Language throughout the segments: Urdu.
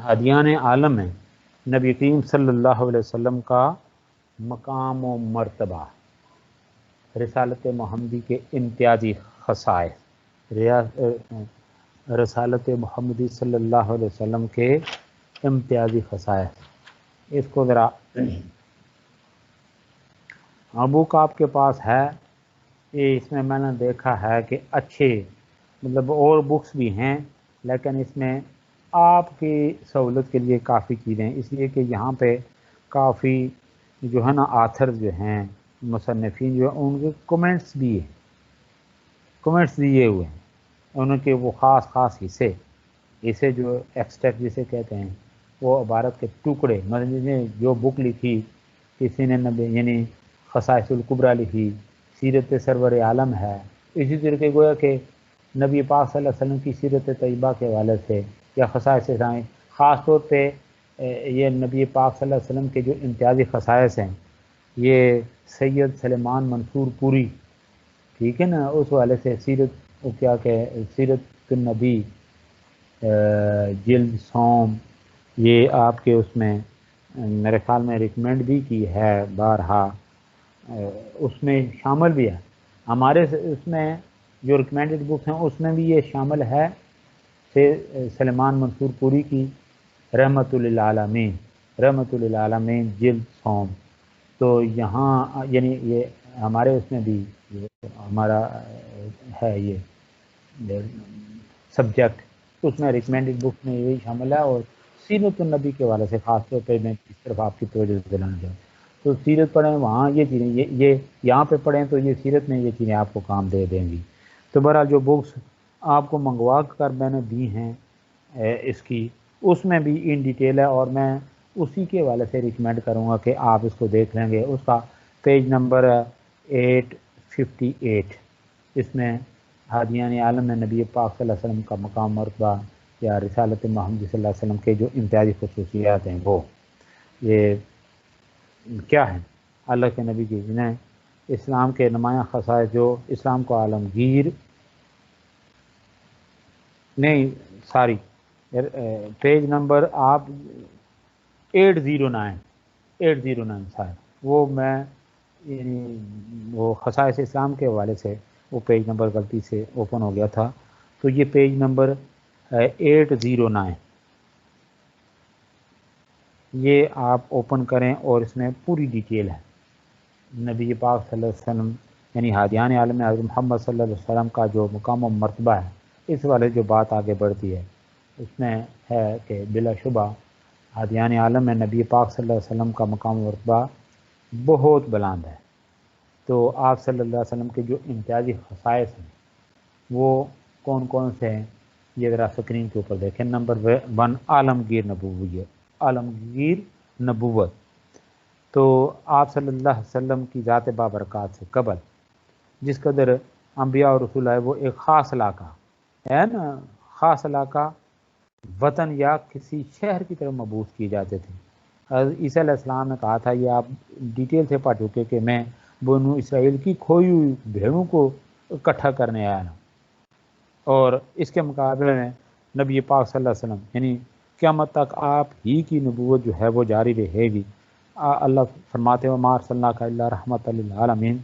ہادیان عالم میں نبی کریم صلی اللہ علیہ وسلم کا مقام و مرتبہ، رسالت محمدی کے امتیازی خصائص، رسالت محمدی صلی اللہ علیہ وسلم کے امتیازی خصائص، اس کو ذرا بک آپ کے پاس ہے، یہ اس میں نے دیکھا ہے کہ اچھے مطلب اور بکس بھی ہیں، لیکن اس میں آپ کی سہولت کے لیے کافی چیزیں، اس لیے کہ یہاں پہ کافی جو ہے نا آتھر جو ہیں، مصنفین جو ہیں، ان کے کمنٹس بھی ہیں، کمنٹس دیے ہوئے ہیں، ان کے وہ خاص خاص حصے جو ایکسٹریکٹ جسے کہتے ہیں، وہ عبارت کے ٹکڑے، مطلب نے جو بک لکھی، کسی نے یعنی خصائص الکبریٰ لکھی، سیرت سرور عالم ہے، اسی طریقے گویا کہ نبی پاک صلی اللہ علیہ وسلم کی سیرت طیبہ کے حوالے سے یا خصائص ہیں، خاص طور پہ یہ نبی پاک صلی اللہ علیہ وسلم کے جو امتیازی خصائص ہیں، یہ سید سلیمان منصور پوری، ٹھیک ہے نا، اس حوالے سے سیرت کیا کہ سیرت النبی جلد سوم، یہ آپ کے اس میں میرے خیال میں ریکمینڈ بھی کی ہے بارہا، اس میں شامل بھی ہے، ہمارے اس میں جو ریکمینڈڈ بکس ہیں اس میں بھی یہ شامل ہے، سلیمان منصور پوری کی رحمت للعالمین، رحمت للعالمین جلد سوم، تو یہاں یعنی یہ ہمارے اس میں بھی ہمارا ہے یہ سبجیکٹ، اس میں ریکمینڈڈ بک میں یہی شامل ہے، اور سیرت النبی کے حوالے سے خاص طور پہ میں اس طرف آپ کی توجہ دلانا چاہوں تو سیرت پڑھیں وہاں یہ چیزیں، یہ یہاں پہ پڑھیں تو یہ سیرت میں یہ چیزیں آپ کو کام دے دیں گی۔ تو بہرحال جو بکس آپ کو منگوا کر میں نے دی ہیں اس کی، اس میں بھی ان ڈیٹیل ہے، اور میں اسی کے حوالے سے ریکمینڈ کروں گا کہ آپ اس کو دیکھ لیں گے۔ اس کا پیج نمبر 858، اس میں ہادیان عالم میں نبی پاک صلی اللہ علیہ وسلم کا مقام مرتبہ یا رسالت محمد صلی اللہ علیہ وسلم کے جو امتیازی خصوصیات ہیں، وہ یہ کیا ہیں، اللہ کے نبی کی جنہیں اسلام کے نمایاں خصائص جو اسلام کو عالمگیر نہیں، ساری پیج نمبر آپ 809 شاید، وہ میں یعنی وہ خصائص اسلام کے حوالے سے وہ پیج نمبر غلطی سے اوپن ہو گیا تھا، تو یہ پیج نمبر 809 یہ آپ اوپن کریں، اور اس میں پوری ڈیٹیل ہے نبی پاک صلی اللہ علیہ وسلم یعنی ہادیان عالم میں حضرت محمد صلی اللہ علیہ وسلم کا جو مقام و مرتبہ ہے، اس والے جو بات آگے بڑھتی ہے اس میں ہے کہ بلا شبہ ہادیان عالم میں نبی پاک صلی اللہ علیہ وسلم کا مقام و مرتبہ بہت بلند ہے۔ تو آپ صلی اللہ علیہ وسلم کے جو امتیازی خصائص ہیں وہ کون کون سے ہیں، یہ ذرا اسکرین کے اوپر دیکھیں۔ نمبر 1، عالمگیر نبوت، عالمگیر نبوت، تو آپ صلی اللہ علیہ وسلم کی ذات بابرکات سے قبل جس قدر انبیاء اور رسول آئے، وہ ایک خاص علاقہ ہے نا، خاص علاقہ، وطن یا کسی شہر کی طرف مبعوث کیے جاتے تھے۔ حضرت عیسیٰ علیہ السلام نے کہا تھا، یہ آپ ڈیٹیل سے پڑھ چکے کہ میں بنو اسرائیل کی کھوئی ہوئی بھیڑوں کو اکٹھا کرنے آیا نا، اور اس کے مقابلے میں نبی پاک صلی اللہ علیہ وسلم یعنی قیامت تک آپ ہی کی نبوت جو ہے وہ جاری رہے گی۔ اللہ فرماتے ہیں وَمَا أَرْسَلْنَاكَ إِلَّا رَحْمَةً لِلْعَالَمِينَ،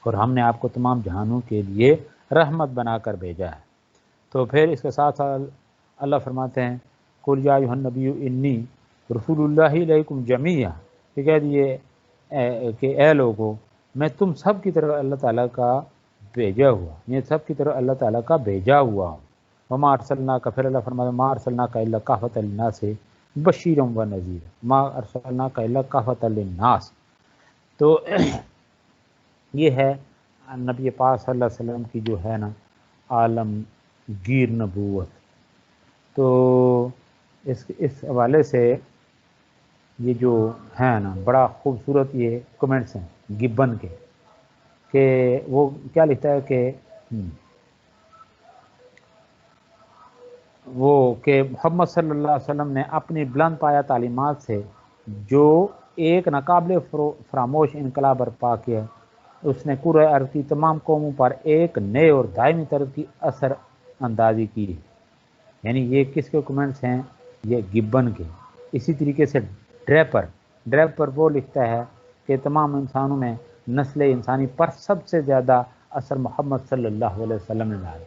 اور ہم نے آپ کو تمام جہانوں کے لیے رحمت بنا کر بھیجا ہے۔ تو پھر اس کے ساتھ ساتھ اللہ فرماتے ہیں قُلْ يَا أَيُّهَا النَّبِيُّ إِنِّي رَسُولُ اللَّهِ إِلَيْكُمْ جَمِيعًا، یہ کہہ دیے کہ اے لوگو میں تم سب کی طرف اللہ تعالیٰ کا بھیجا ہوا، یہ سب کی طرف اللہ تعالیٰ کا بھیجا ہوا ہوں۔ وَمَا أَرْسَلْنَاكَ، پھر اللہ فرماتے ہیں مَا أَرْسَلْنَاكَ إِلَّا كَافَةً لِلنَّاسِ بَشِيرًا وَنَذِيرًا، مَا أَرْسَلْنَاكَ إِلَّا كَافَةً لِلنَّاسِ، تو یہ ہے نبی پاک صلی اللہ علیہ وسلم کی جو ہے نا عالمگیر نبوت۔ تو اس حوالے سے یہ جو ہے نا بڑا خوبصورت یہ کمنٹس ہیں گبن کے، کہ وہ کیا لکھتا ہے کہ وہ کہ محمد صلی اللہ علیہ وسلم نے اپنی بلند پایہ تعلیمات سے جو ایک ناقابل فراموش انقلاب برپا کیا، اس نے کرۂ ارض کی تمام قوموں پر ایک نئے اور دائمی طرز کی اثر اندازی کی ہے۔ یعنی یہ کس کے کمنٹس ہیں؟ یہ گبن کے. اسی طریقے سے ڈریپر وہ لکھتا ہے کہ تمام انسانوں میں نسل انسانی پر سب سے زیادہ اثر محمد صلی اللہ علیہ وسلم نے ڈالا.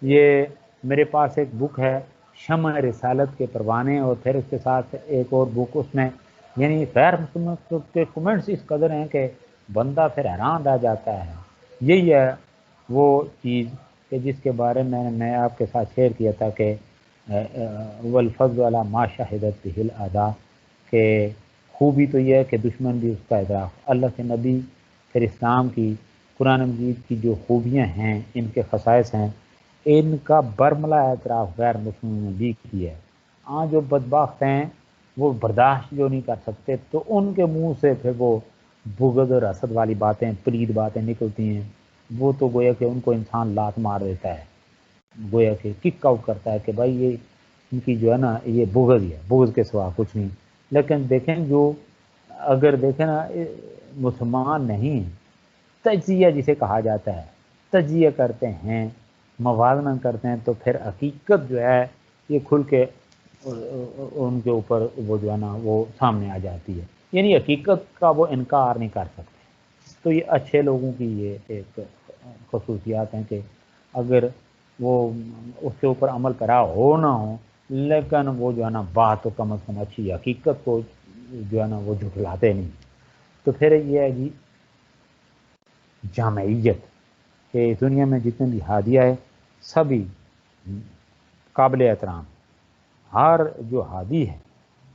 یہ میرے پاس ایک بک ہے شمع رسالت کے پروانے، اور پھر اس کے ساتھ ایک اور بک، اس میں یعنی غیر مسلم کے کمنٹس اس قدر ہیں کہ بندہ پھر حیران رہ جاتا ہے. یہی ہے وہ چیز کہ جس کے بارے میں آپ کے ساتھ شیئر کیا تھا کہ والفضل علی ما شہدت بہ الاعداء، کہ خوبی تو یہ ہے کہ دشمن بھی اس کا ادراک. اللہ کے نبی پھر اسلام کی قرآن مجید کی جو خوبیاں ہیں، ان کے خصائص ہیں، ان کا برملا اعتراف غیر مسلموں نے بھی کیا ہے. جو بدبخت ہیں وہ برداشت جو نہیں کر سکتے، تو ان کے منہ سے پھر وہ بغض اور حسد والی باتیں، پلید باتیں نکلتی ہیں. وہ تو گویا کہ ان کو انسان لات مار دیتا ہے، گویا کہ کک آؤٹ کرتا ہے کہ بھائی یہ ان کی جو ہے نا یہ بغض ہی ہے، بغض کے سوا کچھ نہیں. لیکن دیکھیں جو اگر دیکھیں نا مسلمان نہیں، تجزیہ جسے کہا جاتا ہے، تجزیہ کرتے ہیں، موازنہ کرتے ہیں، تو پھر حقیقت جو ہے یہ کھل کے ان کے اوپر وہ جو ہے نا وہ سامنے آ جاتی ہے. یعنی حقیقت کا وہ انکار نہیں کر سکتے. تو یہ اچھے لوگوں کی یہ ایک خصوصیات ہیں کہ اگر وہ اس کے اوپر عمل کرا ہو نہ ہو، لیکن وہ جو ہے نا بات تو کم از کم اچھی، حقیقت کو جو ہے نا وہ جھٹلاتے نہیں. تو پھر یہ ہے جی جامعیت، کہ دنیا میں جتنے بھی ہادیہ ہے سبھی قابل احترام. ہر جو ہادی ہے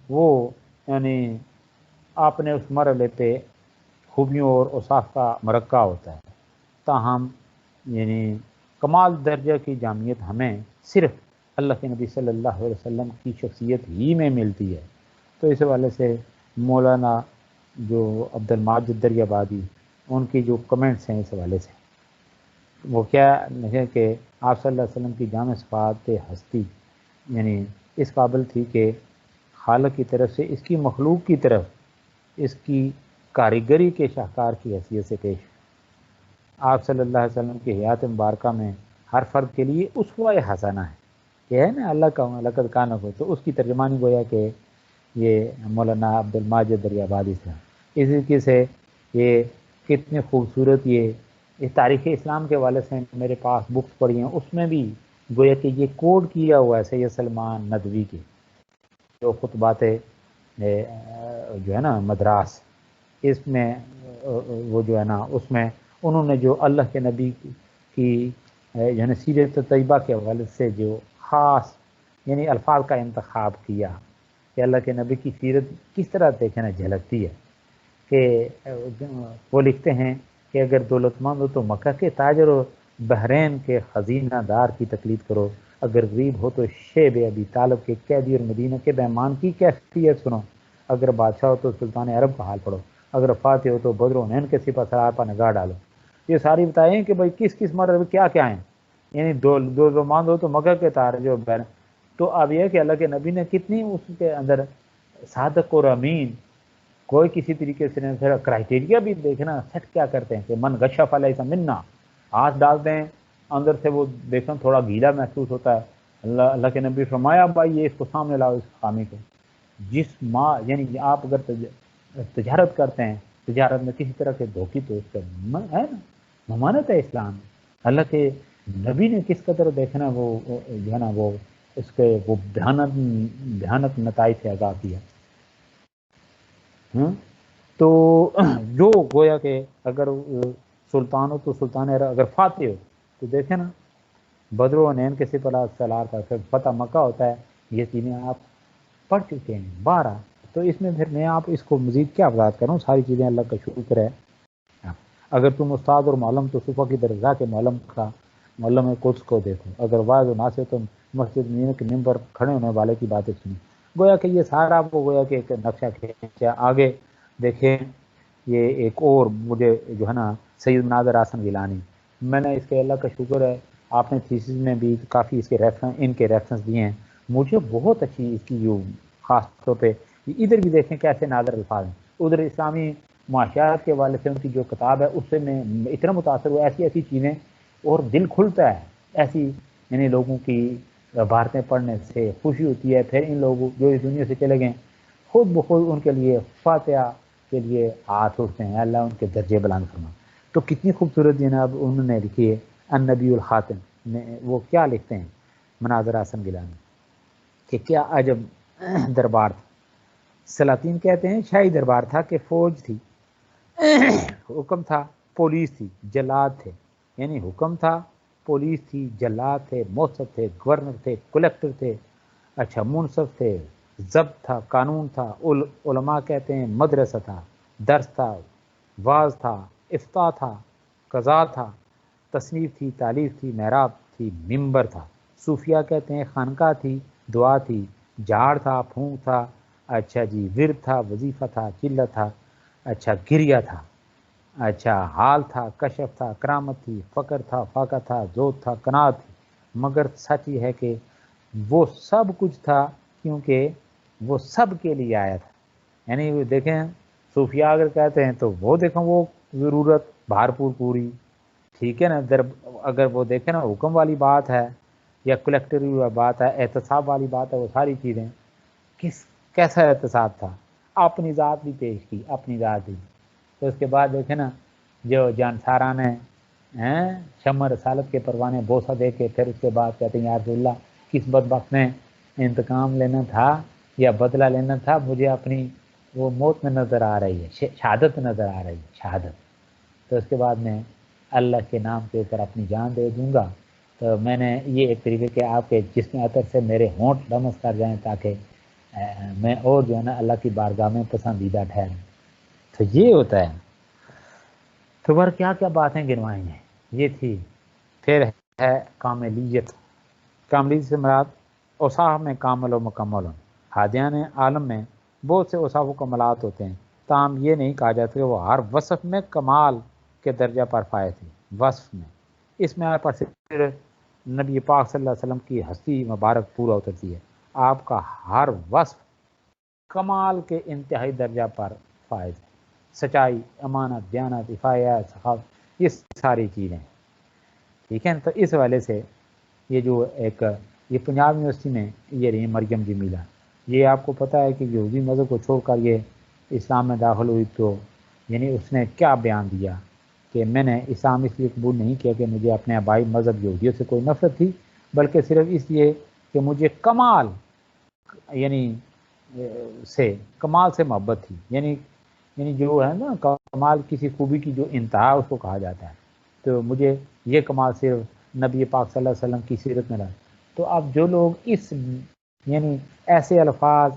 وہ یعنی اپنے اس مرحلے پہ خوبیوں اور اوصاف کا مرکہ ہوتا ہے. تاہم یعنی کمال درجہ کی جامعیت ہمیں صرف اللہ کے نبی صلی اللہ علیہ وسلم کی شخصیت ہی میں ملتی ہے. تو اس حوالے سے مولانا جو عبد الماجد دریابادی، ان کی جو کمنٹس ہیں اس حوالے سے وہ کیا ہے کہ آپ صلی اللہ علیہ وسلم کی جامع صفات ہستی یعنی اس قابل تھی کہ خالق کی طرف سے اس کی مخلوق کی طرف اس کی کاریگری کے شاہکار کی حیثیت سے پیش. آپ صلی اللہ علیہ وسلم کی حیات مبارکہ میں ہر فرد کے لیے اسوہ حسنہ ہے، کہ ہے نا اللہ کا لقد کان لکم، تو اس کی ترجمانی گویا کہ یہ مولانا عبد الماجد دریابادی سے. اسی سے یہ کتنی خوبصورت یہ تاریخ اسلام کے حوالے سے میرے پاس بکس پڑھی ہیں، اس میں بھی گویا کہ یہ کوڈ کیا ہوا ہے سید سلمان ندوی کے جو خطبات جو ہے نا مدراس، اس میں وہ جو ہے نا اس میں انہوں نے جو اللہ کے نبی کی یعنی سیرت طیبہ کے حوالے سے جو خاص یعنی الفاظ کا انتخاب کیا کہ اللہ کے نبی کی سیرت کس طرح دیکھنا جھلکتی ہے. کہ وہ لکھتے ہیں کہ اگر دولت مند ہو تو مکہ کے تاجر و بحرین کے خزینہ دار کی تقلید کرو، اگر غریب ہو تو شیب ابی طالب کے قیدی اور مدینہ کے بہمان کی کیفیت سنو، اگر بادشاہ ہو تو سلطان عرب کا حال پڑھو، اگر فاتح ہو تو بدر و حنین کے سپہ سالار پر نگاہ ڈالو. یہ ساری بتائیں کہ بھائی کس کس مرحلے کیا کیا ہیں. یعنی دولت مند ہو تو مکہ کے تاجر و بحرین. تو اب یہ کہ اللہ کے نبی نے کتنی اس کے اندر صادق اور امین، کوئی کسی طریقے سے نہیں. پھر کرائٹیریا بھی دیکھنا سیٹ کیا کرتے ہیں کہ من غشا فلیس منا، ہاتھ ڈالتے ہیں اندر سے وہ دیکھنا تھوڑا گیلا محسوس ہوتا ہے. اللہ کے نبی فرمایا بھائی یہ اس کو سامنے لاؤ اس خامی کو. جس ماں یعنی آپ اگر تجارت کرتے ہیں، تجارت میں کسی طرح کے دھوکے تو اس کا ہے نا ممانت ہے اسلام. اللہ کے نبی نے کس قدر دیکھنا وہ جو ہے نا وہ اس کے وہ بھیانک نتائج سے آگاہ کیا. تو جو گویا کہ اگر سلطان ہو تو سلطان ہے، اگر فاتح ہو تو دیکھیں نا بدر و حنین کے سپہ سالار کا فتح مکہ ہوتا ہے. یہ چیزیں آپ پڑھ چکے ہیں 12. تو اس میں پھر میں آپ اس کو مزید کیا وضاحت کروں، ساری چیزیں اللہ کا شکر ہے. اگر تم استاد اور معلم تو صفحہ کی درجہ کے معلم قدس کو دیکھو، اگر واعظ و ناصح تو مسجد مدینہ کے ممبر کھڑے ہونے والے کی باتیں سنی. گویا کہ یہ سارا آپ کو گویا کہ ایک نقشہ کھینچا. آگے دیکھیں یہ ایک اور مجھے جو ہے نا سید ناظر حسن گیلانی، میں نے اس کے اللہ کا شکر ہے آپ نے تھیسس میں بھی کافی اس کے ان کے ریفرنس دیے ہیں. مجھے بہت اچھی اس کی جو خاص طور پہ ادھر بھی دیکھیں کیسے نادر الفاظ ہیں. ادھر اسلامی معاشیات کے حوالے سے ان کی جو کتاب ہے اس سے میں اتنا متاثر ہوا، ایسی چیزیں اور دل کھلتا ہے ایسی یعنی لوگوں کی عبارتیں پڑھنے سے خوشی ہوتی ہے. پھر ان لوگوں جو اس دنیا سے چلے گئے خود بخود ان کے لیے فاتحہ کے لیے ہاتھ اٹھتے ہیں, اللہ ان کے درجے بلند فرما. تو کتنی خوبصورت جناب انہوں نے لکھی ہے النبی الخاتم میں. وہ کیا لکھتے ہیں مناظر حسن گیلانی کہ کیا عجب دربار تھا. سلاطین کہتے ہیں شاہی دربار تھا کہ فوج تھی, حکم تھا, پولیس تھی, جلاد تھے. یعنی حکم تھا, پولیس تھی, جلاد تھے, موثق تھے, گورنر تھے, کلیکٹر تھے, اچھا منصف تھے, ضبط تھا, قانون تھا, علماء کہتے ہیں مدرسہ تھا, درس تھا, واز تھا, افتاء تھا, قضاء تھا, تصنیف تھی, تالیف تھی, محراب تھی, منبر تھا. صوفیہ کہتے ہیں خانقاہ تھی, دعا تھی, جھاڑ تھا, پھونک تھا, اچھا جی ورد تھا, وظیفہ تھا, چلت تھا, اچھا گریہ تھا, اچھا حال تھا, کشف تھا, کرامت تھی, فقر تھا, فاقہ تھا, زود تھا, قناعت تھی. مگر سچ یہ ہے کہ وہ سب کچھ تھا کیونکہ وہ سب کے لیے آیا تھا. یعنی وہ دیکھیں صوفیہ اگر کہتے ہیں تو وہ دیکھیں وہ ضرورت بھرپور پوری, ٹھیک ہے نا. اگر وہ دیکھیں نا حکم والی بات ہے یا کلیکٹری بات ہے, احتساب والی بات ہے, وہ ساری چیزیں کیسا احتساب تھا, اپنی ذات بھی پیش کی, اپنی ذات بھی. تو اس کے بعد دیکھیں نا جو جانسارا نے شمع رسالت کے پروانے بوسہ دے کے پھر اس کے بعد کہتے ہیں یا رسول اللہ کس بدبخت نے انتقام لینا تھا یا بدلہ لینا تھا, مجھے اپنی وہ موت میں نظر آ رہی ہے, شہادت نظر آ رہی ہے, شہادت. تو اس کے بعد میں اللہ کے نام کے اوپر اپنی جان دے دوں گا. تو میں نے یہ ایک طریقے کہ آپ کے جسم عطر سے میرے ہونٹ لمس کر جائیں تاکہ میں اور جو ہے نا اللہ کی بارگاہ میں پسندیدہ ٹھہروں. تو یہ ہوتا ہے. تو بر کیا کیا باتیں گنوائی ہیں یہ تھی. پھر ہے کاملیت. کاملیت سے مراد اوصاف میں کامل و مکمل ہوں. ہادیان عالم میں بہت سے اوصاف و کمالات ہوتے ہیں, تاہم یہ نہیں کہا جاتا کہ وہ ہر وصف میں کمال کے درجہ پر فائز ہیں. وصف میں اس میں پر صرف نبی پاک صلی اللہ علیہ وسلم کی ہستی مبارک پورا اترتی ہے. آپ کا ہر وصف کمال کے انتہائی درجہ پر فائز ہے. سچائی, امانت, دیانت, عفایت, سخاوت, یہ ساری چیزیں, ٹھیک ہے. تو اس والے سے یہ جو ایک یہ پنجاب یونیورسٹی میں یہ رہی مریم جمیلہ, یہ آپ کو پتہ ہے کہ یہودی مذہب کو چھوڑ کر یہ اسلام میں داخل ہوئی. تو یعنی اس نے کیا بیان دیا کہ میں نے اسلام اس لیے قبول نہیں کیا کہ مجھے اپنے آبائی مذہب یہودیوں سے کوئی نفرت تھی, بلکہ صرف اس لیے کہ مجھے کمال یعنی سے کمال سے محبت تھی. یعنی جو ہے نا کمال کسی خوبی کی جو انتہا اس کو کہا جاتا ہے. تو مجھے یہ کمال صرف نبی پاک صلی اللہ علیہ وسلم کی سیرت میں رہا. تو اب جو لوگ اس یعنی ایسے الفاظ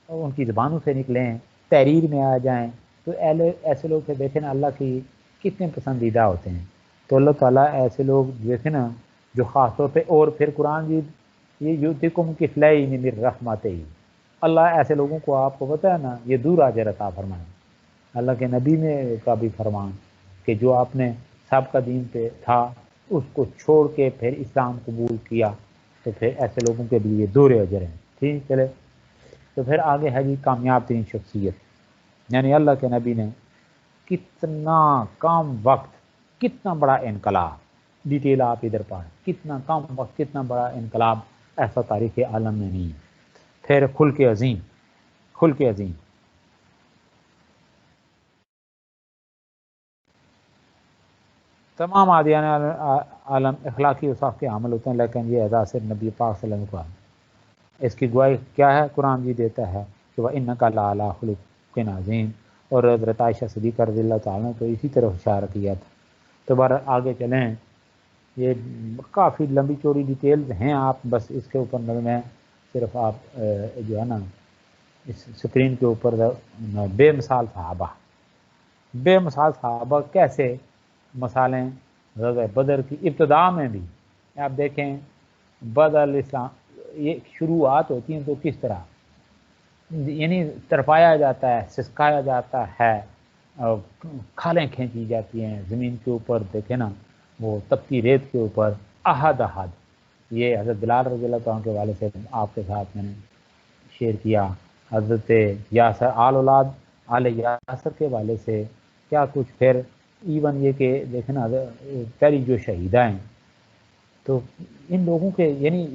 ان کی زبانوں سے نکلیں, تحریر میں آ جائیں, تو ایسے لوگ سے دیکھیں نا اللہ کی کتنے پسندیدہ ہوتے ہیں. تو اللہ تعالیٰ ایسے لوگ دیکھیں نا جو خاص طور پہ, اور پھر قرآن جی یہ یؤتکم کفلین من رحمتہ, اللہ ایسے لوگوں کو آپ کو پتہ ہے نا یہ دور اجر عطا فرمائے. اللہ کے نبی نے کا بھی فرمان کہ جو آپ نے سب کا دین پہ تھا اس کو چھوڑ کے پھر اسلام قبول کیا تو پھر ایسے لوگوں کے لیے دور اجر ہیں. ٹھیک چلے. تو پھر آگے ہے جی کامیاب ترین شخصیت, یعنی اللہ کے نبی نے کتنا کم وقت کتنا بڑا انقلاب, ڈیٹیل آپ ادھر پڑھیں, کتنا کم وقت کتنا بڑا انقلاب ایسا تاریخ عالم میں نہیں. پھر خلق عظیم, خلق عظیم تمام عادیان عالم اخلاقی اوصاف کے حامل ہوتے ہیں, لیکن یہ اعزاز صرف نبی پاک صلی اللہ علیہ وسلم کو ہے. اس کی گواہی کیا ہے؟ قرآن جی دیتا ہے کہ وَإِنَّكَ لَعَلَىٰ خُلُقٍ عَظِيمٍ, اور حضرت عائشہ صدیقہ رضی اللہ تعالیٰ نے تو اسی طرف اشارہ کیا تھا. تو بار آگے چلیں, یہ کافی لمبی چوڑی ڈیٹیلز ہیں, آپ بس اس کے اوپر میں صرف آپ جو ہے نا اس سکرین کے اوپر بے مثال صحابہ, بے مثال صحابہ کیسے مثالیں غزوہ بدر کی ابتدا میں بھی آپ دیکھیں, بدر اسلام یہ شروعات ہوتی ہیں تو کس طرح یعنی تڑپایا جاتا ہے, سسکایا جاتا ہے, کھالیں کھینچی جاتی ہیں زمین کے اوپر, دیکھیں نا وہ تپتی ریت کے اوپر, احد احد. یہ حضرت بلال رضی اللہ عنہ کے والے سے آپ کے ساتھ میں نے شیئر کیا, حضرت یاسر آل اولاد آل یاسر کے والے سے کیا کچھ. پھر ایون یہ کہ دیکھیں نا پہلی جو شہیدہ ہیں تو ان لوگوں کے یعنی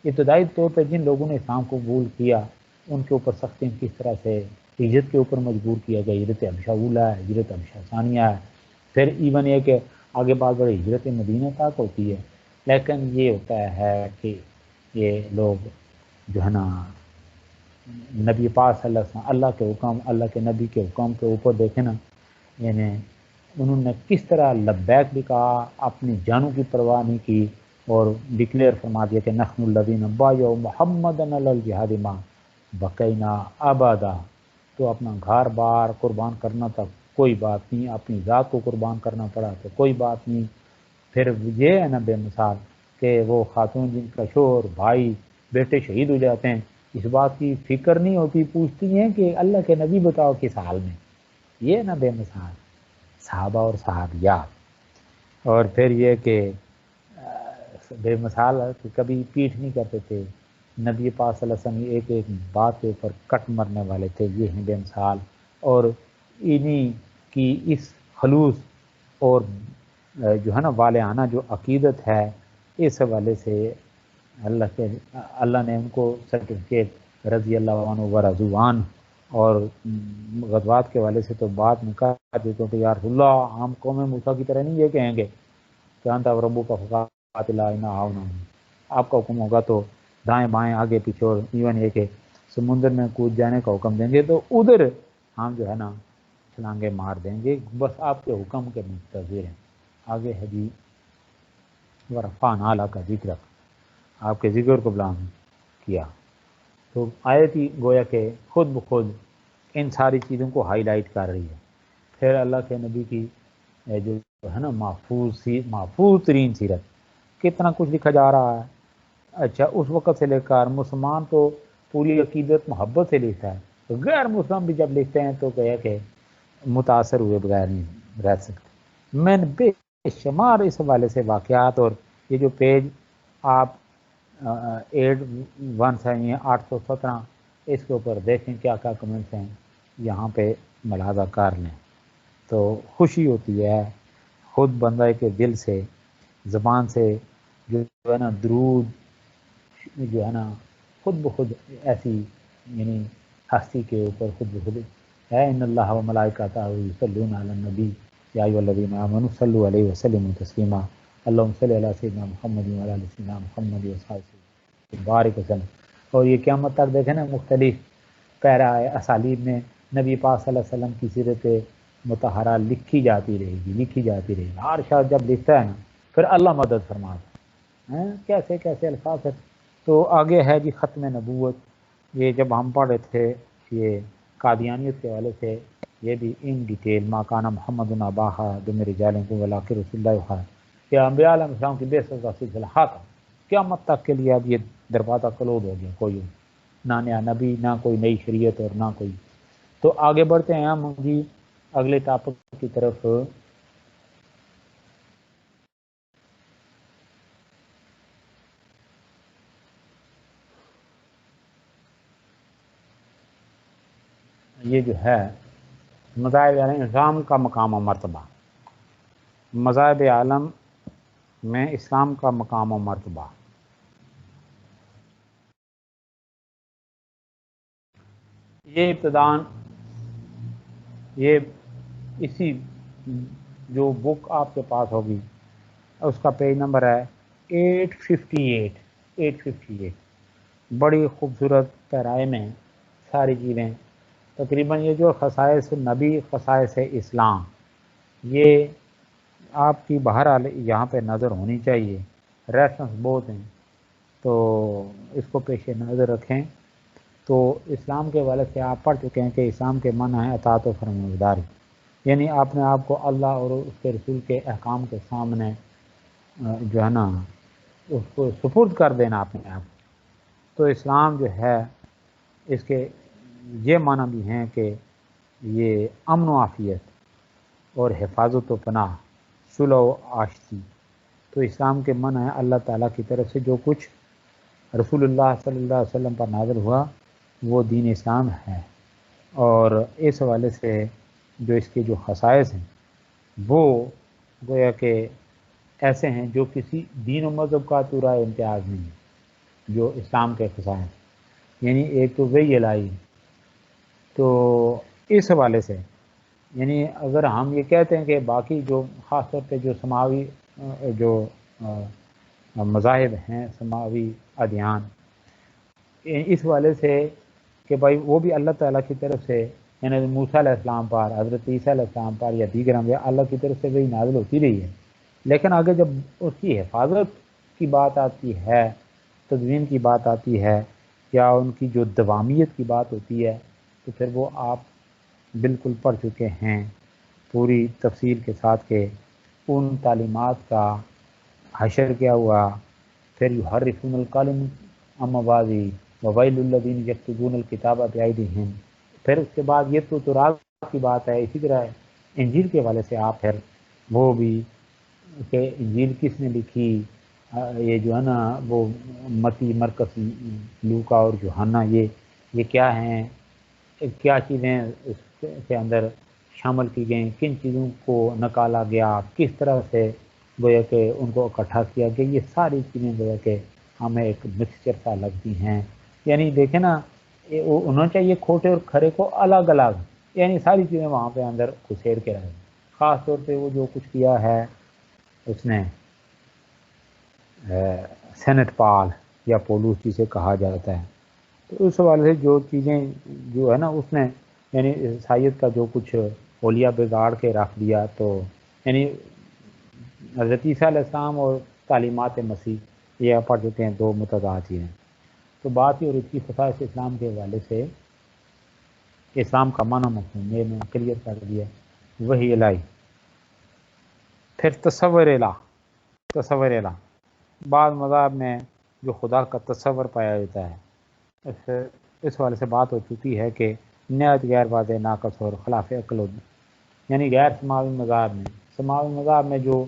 ابتدائی طور پہ جن لوگوں نے اسلام کو قبول کیا ان کے اوپر سختی کس طرح سے ہجرت کے اوپر مجبور کیا گیا، ہجرت حبشہ اولیٰ ہے، ہجرت حبشہ ثانیہ ہے، پھر ایون یہ کہ آگے بات بڑی ہجرت مدینہ تک ہوتی ہے، لیکن یہ ہوتا ہے کہ یہ لوگ جو ہے نا نبی پاک صلی اللہ علیہ وسلم اللہ کے حکم، اللہ کے نبی کے حکم کے اوپر دیکھیں نا، یعنی انہوں نے کس طرح لبیک بھی کہا، اپنی جانوں کی پرواہ نہیں کی، اور ڈکلیئر فرما دیا کہ نحن الذین بایعوا محمدا علی الجہاد ما بقینا ابدا، تو اپنا گھر بار قربان کرنا تھا کوئی بات نہیں، اپنی ذات کو قربان کرنا پڑا تو کوئی بات نہیں، پھر یہ ہے نا بے مثال کہ وہ خاتون جن کا شوہر بھائی بیٹے شہید ہو جاتے ہیں، اس بات کی فکر نہیں ہوتی، پوچھتی ہیں کہ اللہ کے نبی بتاؤ کس حال میں، یہ نا بے مثال صحابہ اور صحابیات۔ اور پھر یہ کہ بے مثال کہ کبھی پیٹھ نہیں کرتے تھے نبی پاک صلی اللہ علیہ وسلم، ایک ایک بات کے اوپر کٹ مرنے والے تھے، یہ ہیں بے مثال۔ اور انہی کی اس خلوص اور جو ہے نا والہانہ جو عقیدت ہے، اس حوالے سے اللہ نے ان کو سرٹیفکیٹ رضی اللہ عنہ و رضوا عنہ، اور غزوات کے حوالے سے تو بات میں کہا دیتے کہ یا رسول اللہ ہم قوم موسیٰ کی طرح نہیں یہ کہیں گے کہ انت ربو کا فقاتلا انا ہاؤنا، آپ کا حکم ہوگا تو دائیں بائیں آگے پیچھے، اور ایون یہ کہ سمندر میں کود جانے کا حکم دیں گے تو ادھر ہم جو ہے نا چھلانگے مار دیں گے، بس آپ کے حکم کے منتظر ہیں۔ آگے ہے جی ورفعنا لک ذکرک، آپ کے ذکر کو بلند کیا، تو آیت ہی گویا کہ خود بخود ان ساری چیزوں کو ہائی لائٹ کر رہی ہے۔ پھر اللہ کے نبی کی جو ہے نا محفوظ ترین سیرت، کتنا کچھ لکھا جا رہا ہے۔ اچھا اس وقت سے لے کر مسلمان تو پوری عقیدت محبت سے لکھتا ہے، تو غیر مسلم بھی جب لکھتے ہیں تو کہے کہ متاثر ہوئے بغیر نہیں رہ سکتے۔ میں نے بے شمار اس حوالے سے واقعات، اور یہ جو پیج آپ 817 ہیں 817 اس کے اوپر دیکھیں کیا کیا کمنٹس ہیں، یہاں پہ ملاحظہ کر لیں تو خوشی ہوتی ہے خود بندہ کے دل سے زبان سے جو ہے نا درود جو ہے نا خود بخود ایسی یعنی ہستی کے اوپر خود بخود ہے، ان اللہ و ملائکتہ یصلون علی النبی یا ایھا الذین آمنوا صلوا علیہ وسلموا تسلیما اللہم صلی علی سیدنا محمد و علی سیدنا محمد و بارک وسلم۔ اور یہ قیامت تک دیکھیں نا مختلف پیرا اسالیب میں نبی پاک صلی اللہ علیہ وسلم کی سیرت مطہرہ لکھی جاتی رہے گی۔ ہر شخص جب لکھتا ہے نا پھر اللہ مدد فرماتا ہے، کیسے کیسے الفاظ ہے۔ تو آگے ہے جی ختم نبوت، یہ جب ہم پڑھ رہے تھے یہ قادیانیت کے حوالے سے، یہ بھی ان ڈیٹیل ما کانا محمد ابا احد من رجالکم ولکن رسول اللہ، کہ انبیاء علیہ السلام کی بعثت کا سلسلہ ختم، قیامت تک کے لیے اب یہ دروازہ کلوڈ ہو گیا، کوئی نہ نیا نبی، نہ کوئی نئی شریعت، اور نہ کوئی۔ تو آگے بڑھتے ہیں ہم جی اگلے ٹاپک کی طرف۔ یہ جو ہے مذاہب عالم اسلام کا مقام و مرتبہ، مذاہب عالم میں اسلام کا مقام و مرتبہ، یہ ابتداً یہ اسی جو بک آپ کے پاس ہوگی اس کا پیج نمبر ہے 858 بڑی خوبصورت پیرائے میں ساری چیزیں تقریباً، یہ جو خصائص نبی خصائص اسلام، یہ آپ کی بہرحال یہاں پہ نظر ہونی چاہیے، ریفرنس بہت ہیں تو اس کو پیش نظر رکھیں۔ تو اسلام کے حوالے سے آپ پڑھ چکے ہیں کہ اسلام کے معنی ہے اطاعت و فرمانبرداری، یعنی آپ نے آپ کو اللہ اور اس کے رسول کے احکام کے سامنے جو ہے نا اس کو سپرد کر دینا اپنے آپ۔ تو اسلام جو ہے اس کے یہ معنی بھی ہیں کہ یہ امن و عافیت اور حفاظت و پناہ، صلح و آشتی۔ تو اسلام کے معنی ہے اللہ تعالیٰ کی طرف سے جو کچھ رسول اللہ صلی اللہ علیہ وسلم پر نازل ہوا وہ دین اسلام ہے، اور اس حوالے سے جو اس کے جو خصائص ہیں وہ گویا کہ ایسے ہیں جو کسی دین و مذہب کا پورا امتیاز نہیں ہے۔ جو اسلام کے خصائص، یعنی ایک تو وہی الہی، تو اس حوالے سے یعنی اگر ہم یہ کہتے ہیں کہ باقی جو خاص طور پہ جو سماوی جو مذاہب ہیں، سماوی ادیان، اس حوالے سے کہ بھائی وہ بھی اللہ تعالیٰ کی طرف سے، یعنی موسیٰ علیہ السلام پر، حضرت عیسیٰ علیہ السلام پر یا دیگر انبیاء، اللہ کی طرف سے وہی نازل ہوتی رہی ہے، لیکن آگے جب اس کی حفاظت کی بات آتی ہے، تدوین کی بات آتی ہے، یا ان کی جو دوامیت کی بات ہوتی ہے، تو پھر وہ آپ بالکل پڑھ چکے ہیں پوری تفصیل کے ساتھ کہ ان تعلیمات کا حشر کیا ہوا. پھر یحرفون الکلم عن مواضعہ وویل للذین یکتبون الکتاب بایدیہم. پھر اس کے بعد یہ تو تورات کی بات ہے. اسی طرح انجیل کے حوالے سے آپ پھر وہ بھی کہ انجیل کس نے لکھی، یہ جو ہے نا وہ متی، مرکز، لوکا اور یوحنا، یہ کیا ہیں، کیا چیزیں اس کے اندر شامل کی گئیں، کن چیزوں کو نکالا گیا، کس طرح سے گویا کہ ان کو اکٹھا کیا گیا، یہ ساری چیزیں گویا کہ ہمیں ایک مکسچر سا لگتی ہیں. یعنی دیکھیں نا، انہوں چاہیے کھوٹے اور کھرے کو الگ الگ، یعنی ساری چیزیں وہاں پہ اندر گھسیڑ کے رہے. خاص طور پہ وہ جو کچھ کیا ہے اس نے سینٹ پال یا پولوس جسے کہا جاتا ہے، تو اس حوالے سے جو چیزیں جو ہے نا اس نے یعنی عیسائیت کا جو کچھ اولیاء بگاڑ کے رکھ دیا، تو یعنی حضرت عیسیٰ علیہ السلام اور تعلیمات مسیح یہ پڑھ چکے ہیں، دو متضاد چیزیں. تو بات ہی اور اس کی خصائص اسلام کے حوالے سے اسلام کا معنی مفہوم یہ میں کلیئر کر دیا. وہی الہی، پھر تصور الہ. تصور الہ بعض مذاہب میں جو خدا کا تصور پایا جاتا ہے، اس حوالے سے بات ہو چکی ہے کہ نہایت غیر واضح، ناقص اور خلاف عقل، یعنی غیر سماوی مذاہب میں. سماوی مذاہب میں جو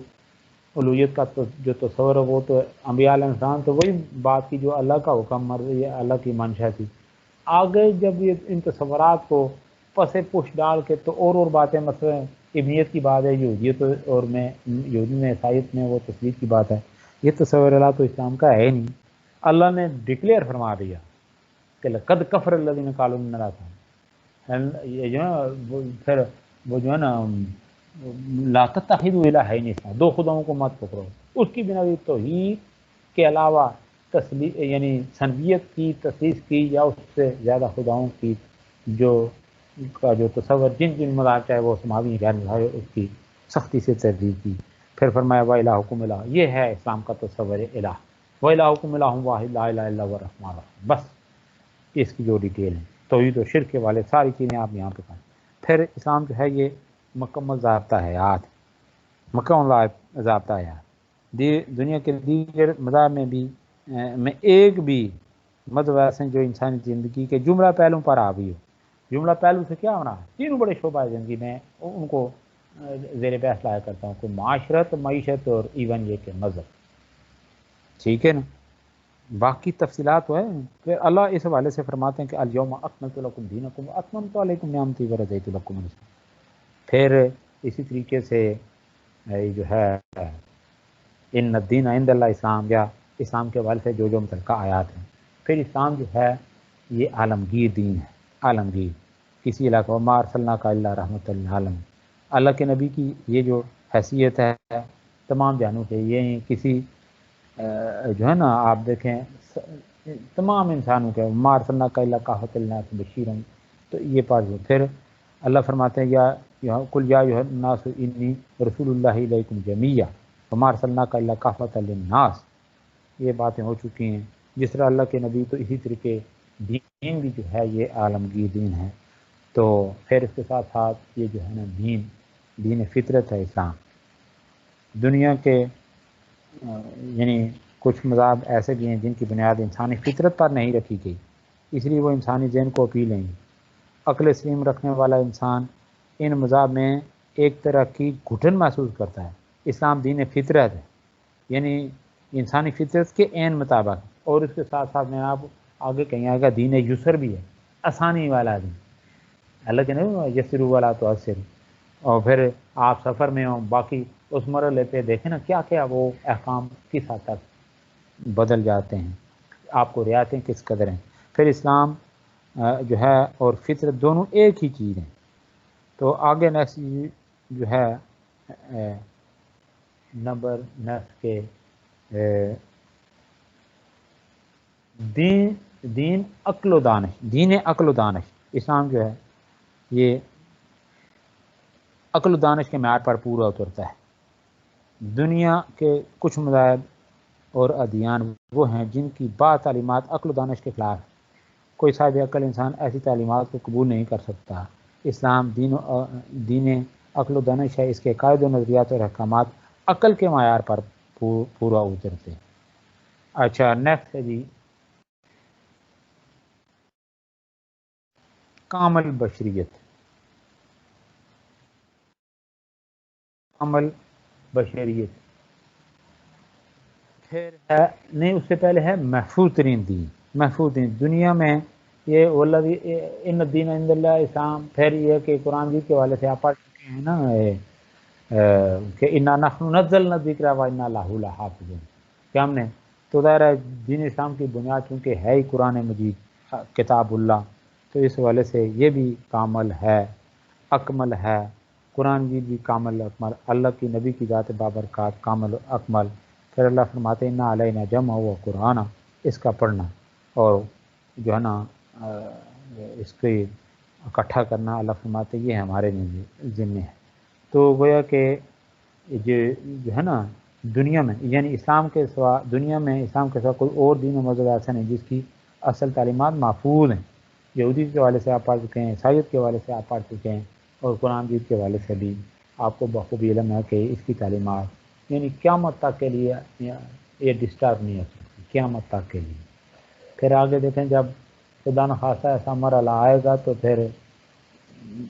الوہیت کا جو تصور ہے وہ تو انبیاء علیہ السلام تو وہی بات کی جو اللہ کا حکم، مرضی، اللہ کی منشا تھی. آگے جب یہ ان تصورات کو پس پش ڈال کے تو اور باتیں، مثلا ابنیت کی بات ہے، یہودیت اور میں یہودی میں عیسائیت میں وہ تصویر کی بات ہے. یہ تصور اللہ تو اسلام کا ہے نہیں. اللہ نے ڈکلیئر فرما دیا کہ لقد کفر الذین قالوا ان اللہ تعالی، یہ جو ہے پھر وہ جو ہے نا لا تتخذوا الہین اثنین، دو خداؤں کو مت پکڑو. اس کی بنا توحید کے علاوہ یعنی سنویت کی تخصیص کی یا اس سے زیادہ خداؤں کی جو کا جو تصور جن مذاہب چاہے وہ سماوی غیر مذاہب، اس کی سختی سے تردید کی. پھر فرمایا وَإِلَٰهُكُمْ الہ، یہ ہے اسلام کا تصور الہ. وَإِلَٰهُكُمْ الہ واحد لا الہ الا هو الرحمن الرحیم. بس اس کی جو ڈیٹیل ہے توحید و شرک کے والے ساری چیزیں آپ یہاں پہ پائیں. پھر اسلام جو ہے یہ مکمل ضابطہ حیات، مکمل ضابطہ حیات. دنیا کے دیگر مذاہب میں بھی میں ایک بھی مذہب ایسے جو انسانی زندگی کے جملہ پہلوں پر حاوی ہو. جملہ پہلو سے کیا ہونا ہے؟ تینوں بڑے شعبہ زندگی میں ان کو زیر بحث لایا کرتا ہوں، کوئی معاشرت، معیشت اور ایون یہ کہ مذہب. ٹھیک ہے نا، باقی تفصیلات ہے. پھر اللہ اس حوالے سے فرماتے ہیں کہ الیوم اکملت لکم دینکم واتممت علیکم نعمتی ورضیت لکم الاسلام. پھر اسی طریقے سے جو ہے ان الدین عند اللہ اسلام، یا اسلام کے حوالے سے جو متعلقہ آیات ہیں. پھر اسلام جو ہے یہ عالمگیر دین ہے. عالمگیر، کسی علاقہ وما ارسلناک الا رحمۃ للعالمین. اللہ کے نبی کی یہ جو حیثیت ہے تمام جہانوں کے، یہ کسی جو ہے نا آپ دیکھیں تمام انسانوں کے وما ارسلناک الا کافۃ للناس بشیرا، تو یہ پاس. پھر اللہ فرماتے ہیں یا قل یا ایھا الناس انی رسول اللہ الیکم جمیعا وما ارسلناک الا کافۃ للناس. یہ باتیں ہو چکی ہیں. جس طرح اللہ کے نبی، تو اسی طریقے دین بھی جو ہے یہ عالمگیر دین ہے. تو پھر اس کے ساتھ ساتھ یہ جو ہے نا دین فطرت ہے اسلام. دنیا کے یعنی کچھ مذاہب ایسے بھی ہیں جن کی بنیاد انسانی فطرت پر نہیں رکھی گئی، اس لیے وہ انسانی ذہن کو اپیل نہیں. عقل سلیم رکھنے والا انسان ان مذاہب میں ایک طرح کی گھٹن محسوس کرتا ہے. اسلام دین فطرت ہے، یعنی انسانی فطرت کے عین مطابق، اور اس کے ساتھ ساتھ میں آپ آگے کہیں آئے گا دین یسر بھی ہے، آسانی والا دین. اللہ کے نہیں یسروا ولا تعسروا. اور پھر آپ سفر میں ہوں، باقی اس مرحلے پہ دیکھیں نا کیا کیا وہ احکام کس حد تک بدل جاتے ہیں. آپ کو رعایتیں کس قدر ہیں. پھر اسلام جو ہے اور فطرت دونوں ایک ہی چیز ہیں. تو آگے نیکسٹ جو ہے نمبر نیکسٹ کے دین عقل و دانش، دین عقل و دانش. اسلام جو ہے یہ عقل و دانش کے معیار پر پورا اترتا ہے. دنیا کے کچھ مذاہب اور ادیان وہ ہیں جن کی بعض تعلیمات عقل و دانش کے خلاف ہے. کوئی صاحب عقل انسان ایسی تعلیمات کو قبول نہیں کر سکتا. اسلام دین عقل و دانش ہے. اس کے قاعد و نظریات اور احکامات عقل کے معیار پر پورا اترتے ہیں. اچھا نیکسٹ ہے جی کامل بشریت. کامل بشریت پھر ہے نہیں، اس سے پہلے ہے محفوظ ترین دین. محفوظ دین دنیا میں یہ والذی ان الدین عند اللہ اسلام. پھر یہ کہ قرآن جی کے والے سے آپ پڑھ چکے ہیں نا کہ انا نحن نزلنا الذکر و انا لہ لحافظون، کہ ہم نے تو ظاہر ہے دین اسلام کی بنیاد چونکہ ہے ہی قرآن مجید کتاب اللہ، تو اس والے سے یہ بھی کامل ہے، اکمل ہے. قرآن مجید بھی کامل اکمل، اللہ کی نبی کی ذات بابرکات کامل اکمل. پھر اللہ فرماتے ہیں انا علینا جمع و قرآن، اس کا پڑھنا اور جو ہے نا اس کے اکٹھا کرنا، اللہ فرماتے یہ ہمارے ذمہ ہے. تو گویا کہ جو ہے نا دنیا میں یعنی اسلام کے سوا دنیا میں اسلام کے سوا کوئی اور دین و مذہب ایسا نہیں جس کی اصل تعلیمات محفوظ ہیں. یہودی کے حوالے سے آپ پڑھ چکے ہیں، عیسائیت کے حوالے سے آپ پڑھ چکے ہیں، اور قرآن مجید کے حوالے سے بھی آپ کو بخوبی علم ہے کہ اس کی تعلیمات یعنی قیامت تک کے لیے یہ ڈسٹرب نہیں ہو سکتی، قیامت تک کے لیے. پھر آگے دیکھیں جب خدا نخواستہ ایسا مرحلہ آئے گا تو پھر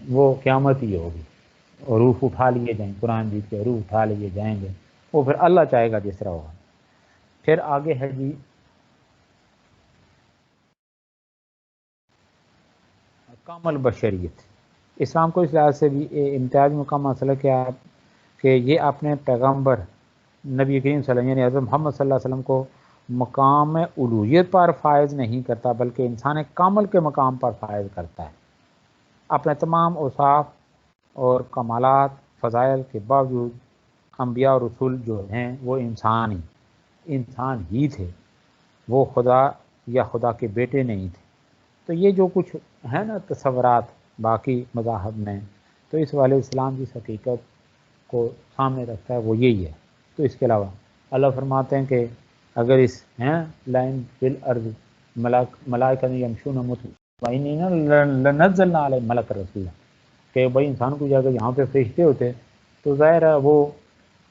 وہ قیامت ہی ہوگی، روح اٹھا لیے جائیں، قرآن جیت کے روح اٹھا لیے جائیں گے، وہ پھر اللہ چاہے گا جس طرح ہوگا. پھر آگے ہے جی کامل بشریت. اسلام کو اس لحاظ سے بھی امتیاز مقام حاصل ہے کہ یہ اپنے پیغمبر نبی کریم صلی اللہ علیہ وسلم یعنی حضرت محمد صلی اللہ علیہ وسلم کو مقام الوہیت پر فائز نہیں کرتا بلکہ انسان کامل کے مقام پر فائز کرتا ہے. اپنے تمام اوصاف اور کمالات فضائل کے باوجود انبیاء اور رسول جو ہیں وہ انسان ہی تھے، وہ خدا یا خدا کے بیٹے نہیں تھے. تو یہ جو کچھ ہے نا تصورات باقی مذاہب میں، تو اس والے اسلام جس حقیقت کو سامنے رکھتا ہے وہ یہی ہے. تو اس کے علاوہ اللہ فرماتے ہیں کہ اگر اس لائن فی الارض ملائکۃ یمشون مطمئنین لنزلنا علیہم ملک رسولا، کہ بھائی انسان کو اگر یہاں پہ فرشتے ہوتے تو ظاہر ہے وہ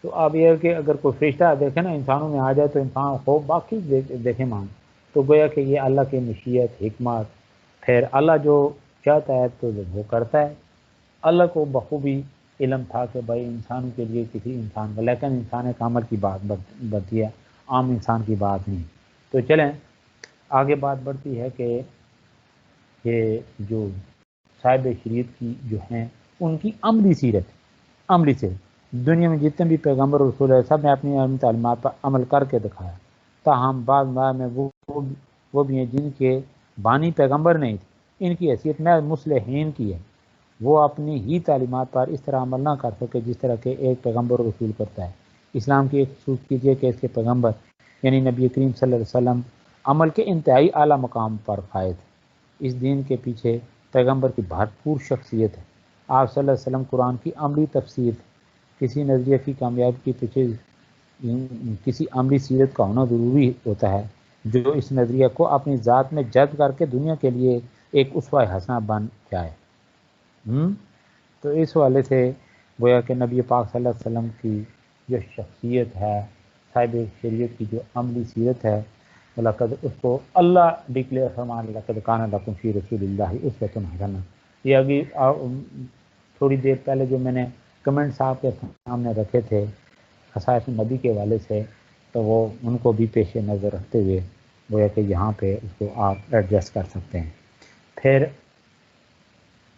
تو اب یہ ہے کہ اگر کوئی فرشتہ دیکھے نا انسانوں میں آ جائے تو انسان خوب باقی دیکھے مان. تو گویا کہ یہ اللہ کی مشیت حکمت، پھر اللہ جو چاہتا ہے تو وہ کرتا ہے. اللہ کو بخوبی علم تھا کہ بھائی انسانوں کے لیے کسی انسان کا، لیکن انسان کامل کی بات بڑھتی ہے، عام انسان کی بات نہیں. تو چلیں آگے بات بڑھتی ہے کہ یہ جو صاحب شریعت کی جو ہیں ان کی عملی سے دنیا میں جتنے بھی پیغمبر اور رسول ہے سب نے اپنی علمی تعلیمات پر عمل کر کے دکھایا. تاہم بعض میں وہ بھی ہیں جن کے بانی پیغمبر نہیں تھے، ان کی حیثیت میں مصلحین کی ہے. وہ اپنی ہی تعلیمات پر اس طرح عمل نہ کر سکے جس طرح کے ایک پیغمبر اور رسول کرتا ہے. اسلام کی ایک خصوصیت یہ کہ اس کے پیغمبر یعنی نبی کریم صلی اللہ علیہ وسلم عمل کے انتہائی اعلیٰ مقام پر فائز ہے. اس دین کے پیچھے پیغمبر کی بھرپور شخصیت ہے. آپ صلی اللہ علیہ وسلم قرآن کی عملی تفسیر تھی. کسی نظریے کی کامیابی کے پیچھے کسی عملی سیرت کا ہونا ضروری ہوتا ہے جو اس نظریہ کو اپنی ذات میں جذب کر کے دنیا کے لیے ایک اسوہ حسنہ بن جائے. تو اس والے سے گویا کہ نبی پاک صلی اللہ علیہ وسلم کی جو شخصیت ہے، صاحب شریعت کی جو عملی سیرت ہے، لقد اس کو اللہ ڈکلیئر فرمان لقد کان لکم فی رسول اللہ اسوۃ حسنہ. یہ ابھی تھوڑی دیر پہلے جو میں نے کمنٹس آپ کے سامنے رکھے تھے خصائص نبی کے والے سے، تو وہ ان کو بھی پیش نظر رکھتے ہوئے گویا کہ یہاں پہ اس کو آپ ایڈجسٹ کر سکتے ہیں. پھر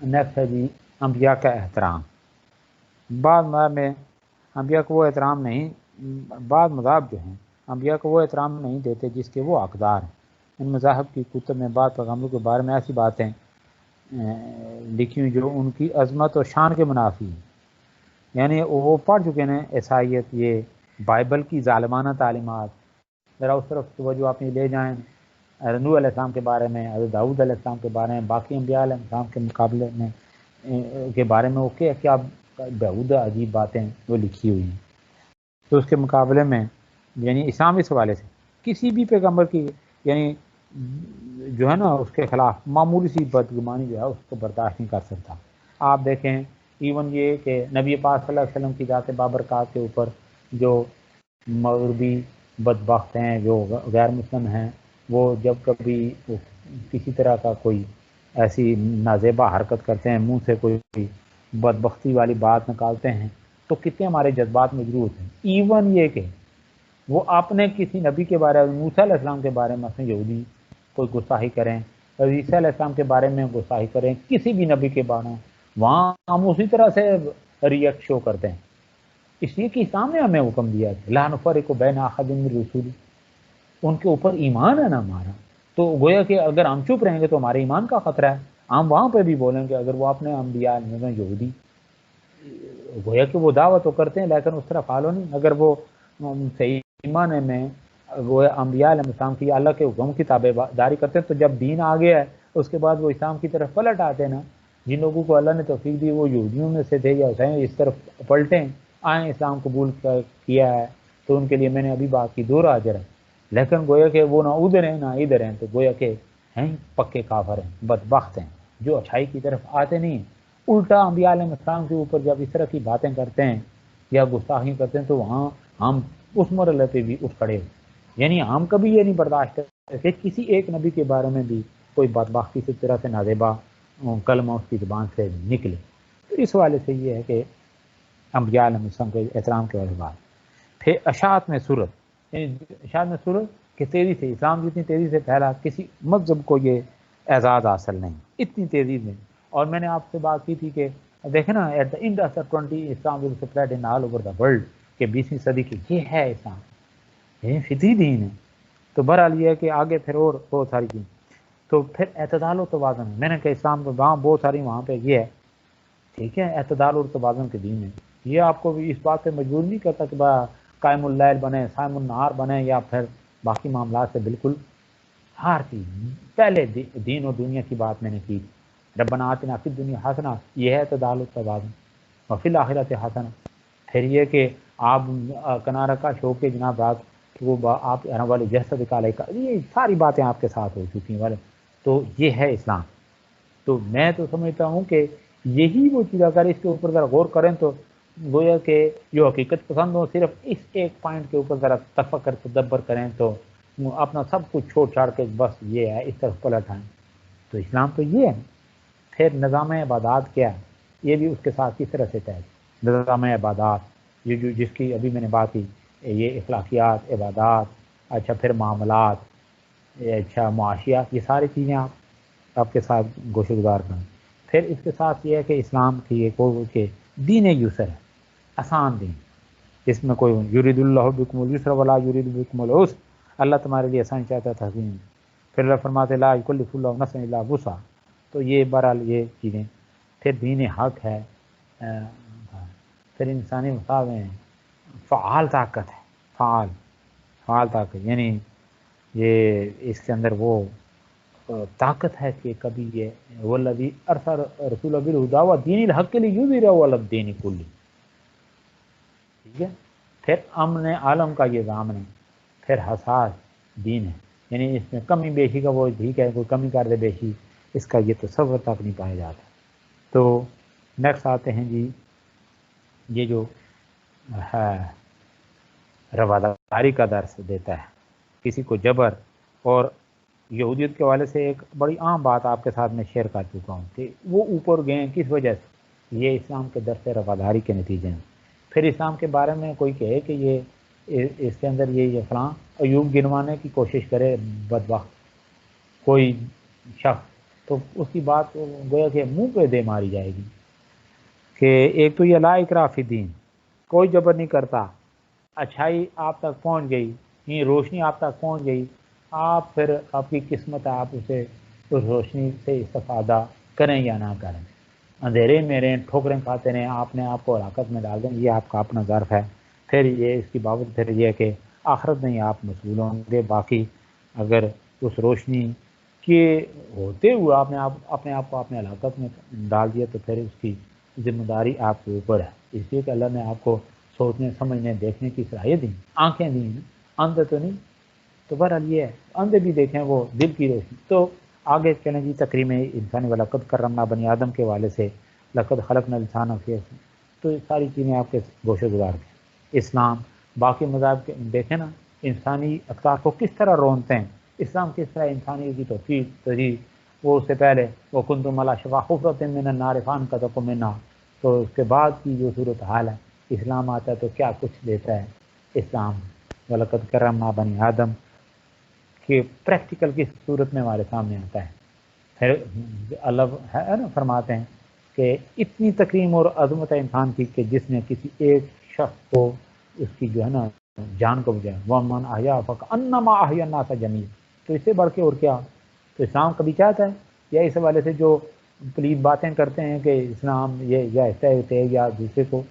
نیکسٹ ہے جی انبیاء کا احترام. بعض مذاہب میں انبیاء کو وہ احترام نہیں، بعض مذاہب جو ہیں انبیاء کو وہ احترام نہیں دیتے جس کے وہ حقدار ہیں. ان مذاہب کی کتب میں بعض پیغمبروں کے بارے میں ایسی باتیں لکھی ہوئی جو ان کی عظمت اور شان کے منافی ہیں. یعنی وہ پڑھ چکے ہیں عیسائیت، یہ بائبل کی ظالمانہ تعلیمات، ذرا اس طرف توجہ اپنی لے جائیں. نوح علیہ السلام کے بارے میں، حضرت داؤد علیہ السلام کے بارے میں، باقی انبیاء علیہ السلام کے مقابلے میں کے بارے میں وہ کیا بیہودہ عجیب باتیں وہ لکھی ہوئی ہیں. تو اس کے مقابلے میں یعنی اسلام اس حوالے سے کسی بھی پیغمبر کی یعنی جو ہے نا اس کے خلاف معمولی سی بدگمانی جو ہے اس کو برداشت نہیں کر سکتا. آپ دیکھیں ایون یہ کہ نبی پاک صلی اللہ علیہ وسلم کی ذات بابرکات کے اوپر جو مغربی بدبخت ہیں، جو غیر مسلم ہیں، وہ جب کبھی کسی طرح کا کوئی ایسی نازیبا حرکت کرتے ہیں، منہ سے کوئی بدبختی والی بات نکالتے ہیں، تو کتنے ہمارے جذبات مجروح ہوتے ہیں. ایون یہ کہ وہ اپنے کسی نبی کے بارے میں، موسیٰ علیہ السلام کے بارے میں، اپنے یہودی کوئی گستاخی کریں، عیسیٰ علیہ السلام کے بارے میں گستاخی کریں، کسی بھی نبی کے بارے میں، وہاں ہم اسی طرح سے ریئیکٹ شو کرتے ہیں. اس لیے کہ اسلام نے ہمیں حکم دیا ہے لا نفرق بین احد من رسول، ان کے اوپر ایمان ہے نا ہمارا. تو گویا کہ اگر ہم چپ رہیں گے تو ہمارے ایمان کا خطرہ ہے. ہم وہاں پہ بھی بولیں گے اگر وہ اپنے انبیاء میں یہودی، گویا کہ وہ دعوت تو کرتے ہیں لیکن اس طرح فالو نہیں. اگر وہ صحیح ایمان میں گویا انبیاء علیہ السلام کی اللہ کے حکم کی تابع داری کرتے ہیں، تو جب دین آ گیا ہے اس کے بعد وہ اسلام کی طرف پلٹ آتے ہیں نا. جن لوگوں کو اللہ نے توفیق دی وہ یہودیوں میں سے تھے یا حسین اس طرف پلٹیں آئیں اسلام قبول کیا ہے، تو ان کے لیے میں نے ابھی بات کی 2 اجر ہے. لیکن گویا کہ وہ نہ ادھر ہیں نہ ادھر ہیں، تو گویا کہ ہیں پکے کافر ہیں، بدبخت ہیں، جو اچھائی کی طرف آتے نہیں ہیں. الٹا انبیاء علیہ السلام کے اوپر جب اس طرح کی باتیں کرتے ہیں یا گستاخی کرتے ہیں تو وہاں ہم اس مرحلے پہ بھی اٹھ کھڑے. یعنی ہم کبھی یہ نہیں برداشت کرتے کہ کسی ایک نبی کے بارے میں بھی کوئی بدبختی سے طرح سے نازیبا کلمہ اس کی زبان سے نکلے. تو اس حوالے سے یہ ہے کہ انبیاء علیہ السلام کے احترام کے بعد پھر اشاعت میں صورت، یعنی اشاعت میں صورت کہ تیزی سے اسلام جتنی تیزی سے پھیلا کسی مذہب کو یہ اعزاز حاصل نہیں اتنی تیزی میں. اور میں نے آپ سے بات کی تھی کہ دیکھیں نا at the end of the 20 Islam will spread in all over the world, کہ 20ویں صدی کی یہ ہے اسلام، یہ فطری دین ہے. تو بہرحال یہ ہے کہ آگے پھر اور بہت ساری چیزیں. تو پھر اعتدال و توازن، میں نے کہا اسلام کو وہاں بہت ساری وہاں پہ یہ ہے ٹھیک ہے اعتدال اور توازن کے دین ہے. یہ آپ کو بھی اس بات پہ مجبور نہیں کرتا کہ قائم اللیل بنے، صائم النہار بنے، یا پھر باقی معاملات سے بالکل ہر چیز. پہلے دین اور دنیا کی بات میں نے کی، ربنا آتنا فی الدنیا حسنہ، یہ ہے اعتدال و توازن، وفی الآخرۃ حسنہ. پھر یہ کہ آپ کنارہ کا شوق کے جناب رات وہ آپ والے جسد کا لے کا، یہ ساری باتیں آپ کے ساتھ ہو چکی ہیں والے. تو یہ ہے اسلام. تو میں تو سمجھتا ہوں کہ یہی وہ چیز اگر اس کے اوپر ذرا غور کریں تو گویا کہ جو حقیقت پسند ہو صرف اس ایک پوائنٹ کے اوپر ذرا تفکر تدبر کریں تو اپنا سب کچھ چھوڑ چھاڑ کے بس یہ ہے اس طرف پلٹ آئیں. تو اسلام تو یہ ہے. پھر نظام عبادات کیا ہے، یہ بھی اس کے ساتھ کس طرح سے طے. نظام عبادات یہ جو جس کی ابھی میں نے بات کی، یہ اخلاقیات، عبادات، اچھا پھر معاملات، اچھا معاشیات، یہ ساری چیزیں آپ کے ساتھ گوشہ گزار کریں. پھر اس کے ساتھ یہ ہے کہ اسلام کی ایک اور کہ دین یسر ہے، آسان دین، اس میں کوئی یرید اللہ بکم الیسر ولا یرید بکم العسر، اللہ تمہارے لیے آسان چاہتا ہے حکیم. پھر اللہ فرماتے لا یکلف اللہ نفسا الا وسعها. تو یہ بہرحال یہ چیزیں. پھر دین حق ہے، پھر انسانی مقابلے میں فعال طاقت ہے، فعال طاقت، یعنی یہ اس کے اندر وہ طاقت ہے کہ کبھی یہ والذی ارسل رسول بالہدی ودین الحق لیظہرہ علی الدین کلہ. ٹھیک ہے. پھر امن عالم کا یہ ضامن ہے. پھر حساس دین ہے، یعنی اس میں کمی بیشی کا وہ ٹھیک ہے، کوئی کمی کر دے بیشی اس کا یہ تصور تک نہیں پایا جاتا. تو نیکسٹ آتے ہیں جی یہ جو ہے رواداری کا درس دیتا ہے، کسی کو جبر. اور یہودیت کے حوالے سے ایک بڑی عام بات آپ کے ساتھ میں شیئر کر چکا ہوں کہ وہ اوپر گئے کس وجہ سے، یہ اسلام کے درس رواداری کے نتیجے میں. پھر اسلام کے بارے میں کوئی کہے کہ یہ اس کے اندر یہ فلاں ایوب گنوانے کی کوشش کرے بدبخت کوئی شخص، تو اس کی بات گویا کہ منہ پہ دے ماری جائے گی کہ ایک تو یہ لا اکراہ فی الدین، کوئی جبر نہیں کرتا، اچھائی آپ تک پہنچ گئی، یہ روشنی آپ تک پہنچ گئی آپ پھر آپ کی قسمت ہے، آپ اسے اس روشنی سے استفادہ کریں یا نہ کریں، اندھیرے میں رہیں، ٹھوکریں کھاتے رہیں، آپ نے آپ کو ہلاکت میں ڈال دیں، یہ آپ کا اپنا ظرف ہے. پھر یہ اس کی بابت پھر یہ کہ آخرت میں آپ مسئول ہوں گے. باقی اگر اس روشنی کے ہوتے ہوئے آپ نے اپنے آپ کو اپنے ہلاکت میں ڈال دیا تو پھر اس کی ذمہ داری آپ کے اوپر ہے. اس لیے کہ اللہ نے آپ کو سوچنے سمجھنے دیکھنے کی صلاحیت دی، آنکھیں دی ہیں، اندھے تو نہیں. تو بہرحال یہ ہے، اندھے بھی دیکھیں وہ دل کی روشنی. تو آگے چلیں جی تقریم انسانی وَلَقَدْ کَرَّمْنَا بنی آدم کے والے سے، لقد خلقنا الانسان فی احسن. تو یہ ساری چیزیں آپ کے گوشے گزار ہیں. اسلام باقی مذاہب کے دیکھیں نا، انسانی افکار کو کس طرح رونتے ہیں. اسلام کس طرح انسانی کی توفیق تجدید، وہ اس سے پہلے وہ کنتم علی شفا حفرۃ من النار فانقذکم منہا، تو اس کے بعد کی جو صورت حال ہے، اسلام آتا ہے تو کیا کچھ دیتا ہے اسلام. وَلَقَدْ كَرَّمْنَا بنی آدم کہ پریکٹیکل کی صورت میں ہمارے سامنے آتا ہے. پھر اللہ ہے نا فرماتے ہیں کہ اتنی تکریم اور عظمت ہے انسان کی کہ جس نے کسی ایک شخص کو اس کی جو ہے نا جان کو بجایا. وَمَنْ أَحْيَاهَا فَكَأَنَّمَا أَحْيَا النَّاسَ جَمِيعًا. تو اس سے بڑھ کے اور کیا. تو اسلام کبھی چاہتا ہے یا اس حوالے سے جو پلیت باتیں کرتے ہیں کہ اسلام یہ یا ایسا ہوتے ہیں یا دوسرے کو،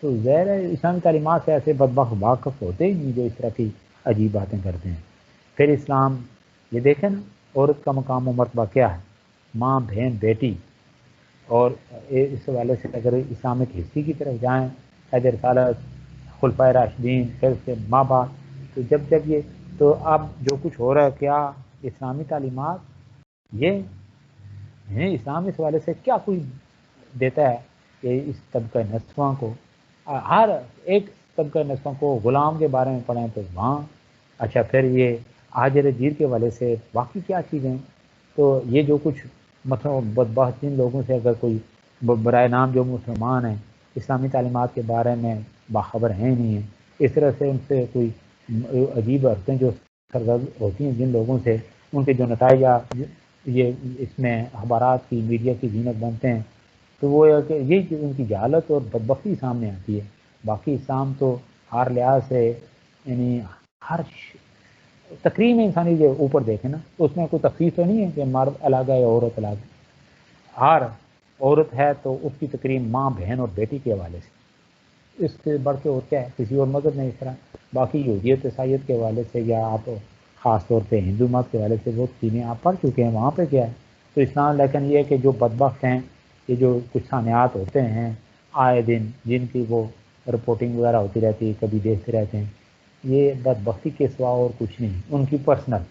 تو ظاہر ہے اسلامی تعلیمات سے ایسے بدبخت واقف ہوتے ہی نہیں جو اس طرح کی عجیب باتیں کرتے ہیں. پھر اسلام یہ دیکھیں نا، عورت کا مقام و مرتبہ کیا ہے، ماں بہن بیٹی. اور اس حوالے سے اگر اسلامک ہسٹری کی طرف جائیں، حیدر رسالت، خلفائے راشدین، پھر سے ماں باپ، تو جب یہ تو اب جو کچھ ہو رہا ہے کیا اسلامی تعلیمات یہ اسلام اس حوالے سے کیا کوئی دیتا ہے کہ اس طبقہ نسواں کو، ہر ایک طبقہ نسواں کو غلام کے بارے میں پڑھیں تو وہاں اچھا. پھر یہ حاجر جیر کے والے سے باقی کیا چیزیں. تو یہ جو کچھ مطلب بدبختین لوگوں سے اگر کوئی برائے نام جو مسلمان ہیں اسلامی تعلیمات کے بارے میں باخبر ہیں نہیں ہیں، اس طرح سے ان سے کوئی عجیب حرکتیں جو سرگرم ہوتی ہیں جن لوگوں سے، ان کے جو نتائج یہ اس میں اخبارات کی میڈیا کی زینت بنتے ہیں، تو وہ کہ یہ ان کی جہالت اور بدبختی سامنے آتی ہے. باقی اسلام تو ہر لحاظ سے یعنی ہر تقریم انسانی کے اوپر دیکھیں نا، تو اس میں کوئی تفصیل تو نہیں ہے کہ مرد الگ ہے یا عورت الگ ہے. ہر عورت ہے تو اس کی تقریم ماں بہن اور بیٹی کے حوالے سے، اس سے بڑھ کے اور کیا ہے. کسی اور مذہب میں اس طرح. باقی یہودیت عیسائیت کے حوالے سے یا آپ خاص طور پہ ہندو مت کے حوالے سے وہ چیزیں آپ پڑھ چکے ہیں، وہاں پہ کیا ہے. تو اسلام لیکن یہ ہے کہ جو بدبخت ہیں، یہ جو کچھ سانحات ہوتے ہیں آئے دن جن کی وہ رپورٹنگ وغیرہ ہوتی رہتی ہے، کبھی دیکھتے رہتے ہیں، یہ بدبختی کے سوا اور کچھ نہیں، ان کی پرسنل.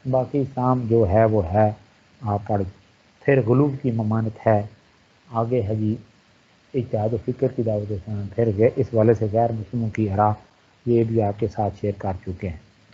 باقی اسلام جو ہے وہ ہے، آپ پڑھ. پھر غلو کی ممانت ہے، آگے ہے جی اجتہاد و فکر کی دعوت اسلام. پھر اس والے سے غیر مسلموں کی آراء، یہ بھی آپ کے ساتھ شیئر کر چکے ہیں.